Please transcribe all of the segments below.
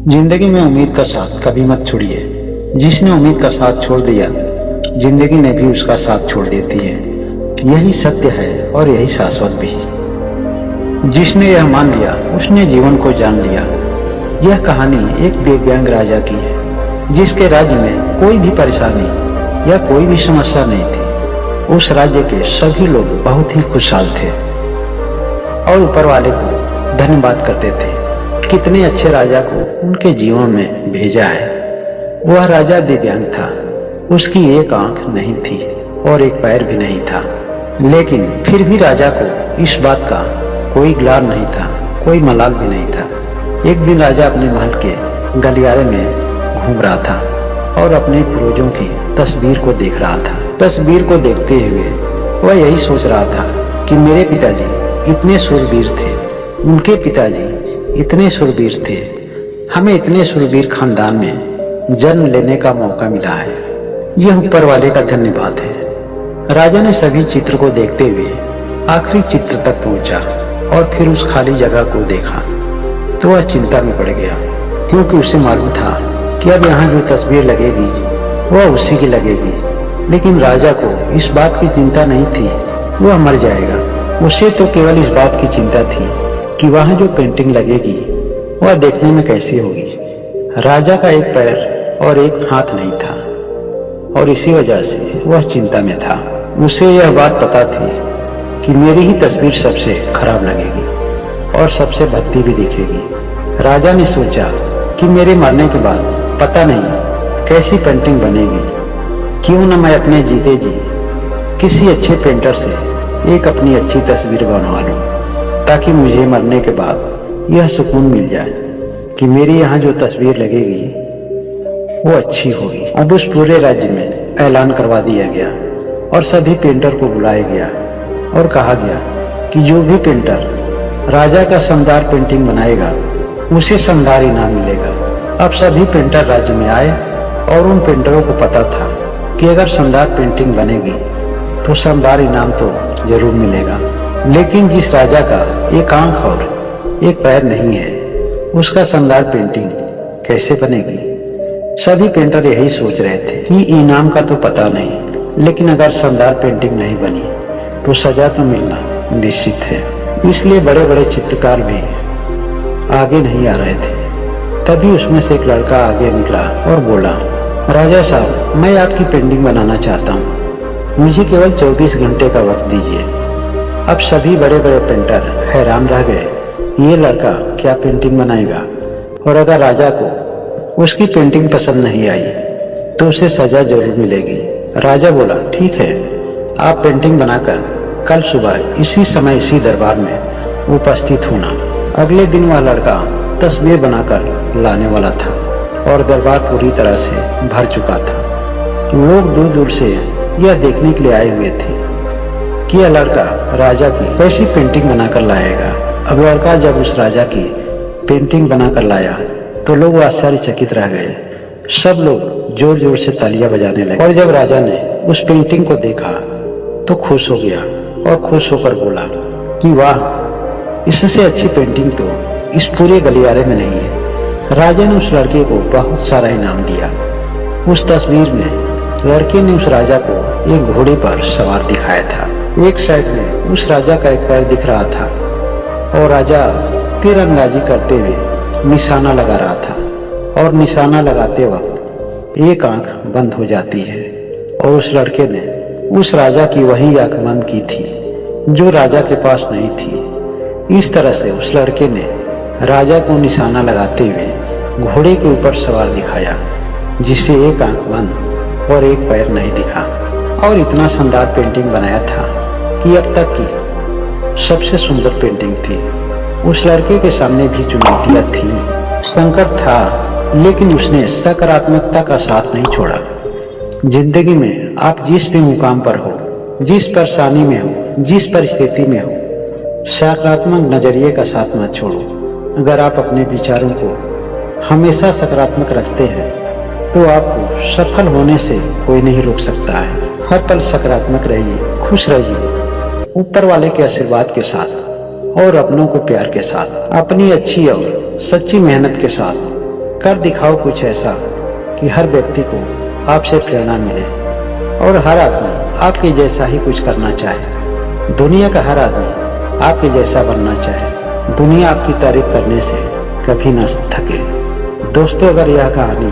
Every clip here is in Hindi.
जिंदगी में उम्मीद का साथ कभी मत छोड़िए। जिसने उम्मीद का साथ छोड़ दिया, जिंदगी ने भी उसका साथ छोड़ देती है। यही सत्य है और यही शाश्वत भी। जिसने यह मान लिया उसने जीवन को जान लिया। यह कहानी एक दिव्यांग राजा की है, जिसके राज्य में कोई भी परेशानी या कोई भी समस्या नहीं थी। उस राज्य के सभी लोग बहुत ही खुशहाल थे और ऊपर वाले को धन्यवाद करते थे। कितने अच्छे राजा को उनके जीवन में भेजा है। वह राजा दिव्यांग था। उसकी एक आंख नहीं थी और एक पैर भी नहीं था, लेकिन फिर भी राजा को इस बात का कोई ग्लानि नहीं था, कोई मलाल भी नहीं था। एक दिन राजा अपने महल के गलियारे में घूम रहा था और अपने पूर्वजों की तस्वीर को देख रहा था। तस्वीर को देखते हुए वह यही सोच रहा था कि मेरे पिताजी इतने शूरवीर थे, उनके पिताजी इतने शूरवीर थे, हमें इतने शूरवीर खानदान में जन्म लेने का मौका मिला है। यह ऊपर वाले का धन्यवाद है। राजा ने सभी चित्र को देखते हुए आखिरी चित्र तक पहुंचा और फिर उस खाली जगह को देखा तो वह चिंता में पड़ गया, क्योंकि उसे मालूम था कि अब यहाँ जो तस्वीर लगेगी वह उसी की लगेगी। लेकिन राजा को इस बात की चिंता नहीं थी, वह मर जाएगा। उसे तो केवल इस बात की चिंता थी कि वहाँ जो पेंटिंग लगेगी वह देखने में कैसी होगी। राजा का एक पैर और एक हाथ नहीं था और इसी वजह से वह चिंता में था। उसे यह बात पता थी कि मेरी ही तस्वीर सबसे खराब लगेगी और सबसे भद्दी भी दिखेगी। राजा ने सोचा कि मेरे मरने के बाद पता नहीं कैसी पेंटिंग बनेगी, क्यों न मैं अपने जीते जी किसी अच्छे पेंटर से एक अपनी अच्छी तस्वीर बनवा लूं, ताकि मुझे मरने के बाद यह सुकून मिल जाए कि मेरी यहाँ जो तस्वीर लगेगी वो अच्छी होगी। अब उस पूरे राज्य में ऐलान करवा दिया गया और सभी पेंटर को बुलाया गया और कहा गया कि जो भी पेंटर राजा का शानदार पेंटिंग बनाएगा उसे शानदार इनाम मिलेगा। अब सभी पेंटर राज्य में आए और उन पेंटरों को पता था कि अगर शानदार पेंटिंग बनेगी तो शानदार इनाम तो जरूर मिलेगा। लेकिन जिस राजा का एक आंख और एक पैर नहीं है, उसका शानदार पेंटिंग कैसे बनेगी? सभी पेंटर यही सोच रहे थे कि इनाम का तो पता नहीं, लेकिन अगर शानदार पेंटिंग नहीं बनी तो सजा तो मिलना निश्चित है। इसलिए बड़े बड़े चित्रकार भी आगे नहीं आ रहे थे। तभी उसमें से एक लड़का आगे निकला और बोला, राजा साहब, मैं आपकी पेंटिंग बनाना चाहता हूँ, मुझे केवल 24 घंटे का वक्त दीजिए। अब सभी बड़े बड़े पेंटर हैरान रह गए, ये लड़का क्या पेंटिंग बनाएगा, और अगर राजा को उसकी पेंटिंग पसंद नहीं आई तो उसे सजा जरूर मिलेगी। राजा बोला, ठीक है, आप पेंटिंग बनाकर कल सुबह इसी समय इसी दरबार में उपस्थित होना। अगले दिन वह लड़का तस्वीर बनाकर लाने वाला था और दरबार पूरी तरह से भर चुका था। लोग दूर दूर से यह देखने के लिए आए हुए थे कि यह लड़का राजा की कैसी पेंटिंग बनाकर लाएगा। अब लड़का जब उस राजा की पेंटिंग बनाकर लाया तो लोग आश्चर्यचकित रह गए। सब लोग जोर जोर से तालियां बजाने लगे और जब राजा ने उस पेंटिंग को देखा तो खुश हो गया और खुश होकर बोला कि वाह, इससे अच्छी पेंटिंग तो इस पूरे गलियारे में नहीं है। राजा ने उस लड़के को बहुत सारा इनाम दिया। उस तस्वीर में लड़के ने उस राजा को एक घोड़े पर सवार दिखाया था। एक साइड में उस राजा का एक पैर दिख रहा था और राजा तीरंदाजी करते हुए निशाना लगा रहा था और निशाना लगाते वक्त एक आंख बंद हो जाती है और उस लड़के ने उस राजा की वही आंख बंद की थी जो राजा के पास नहीं थी। इस तरह से उस लड़के ने राजा को निशाना लगाते हुए घोड़े के ऊपर सवार दिखाया, जिससे एक आंख बंद और एक पैर नहीं दिखा, और इतना शानदार पेंटिंग बनाया था कि अब तक की सबसे सुंदर पेंटिंग थी। उस लड़के के सामने भी चुनौतियां थी, संकट था, लेकिन उसने सकारात्मकता का साथ नहीं छोड़ा। जिंदगी में आप जिस भी मुकाम पर हो, जिस परेशानी में हो, जिस परिस्थिति में हो, सकारात्मक नजरिए का साथ मत छोड़ो। अगर आप अपने विचारों को हमेशा सकारात्मक रखते हैं तो आपको सफल होने से कोई नहीं रोक सकता है। हर पल सकारात्मक रहिए, खुश रहिए, ऊपर वाले के आशीर्वाद के साथ और अपनों को प्यार के साथ, अपनी अच्छी और सच्ची मेहनत के साथ कर दिखाओ कुछ ऐसा कि हर व्यक्ति को आपसे प्रेरणा मिले और हर आदमी आपके जैसा ही कुछ करना चाहे। दुनिया का हर आदमी आपके जैसा बनना चाहे। दुनिया आपकी तारीफ करने से कभी न थके। दोस्तों, अगर यह कहानी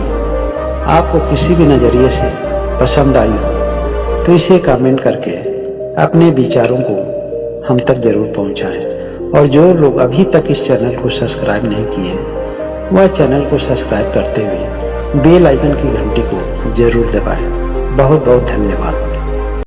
आपको किसी भी नज़रिए से पसंद आई हो तो इसे कमेंट करके अपने विचारों को हम तक जरूर पहुंचाएं। और जो लोग अभी तक इस चैनल को सब्सक्राइब नहीं किए वह चैनल को सब्सक्राइब करते हुए बेल आइकन की घंटी को जरूर दबाएं। बहुत बहुत धन्यवाद।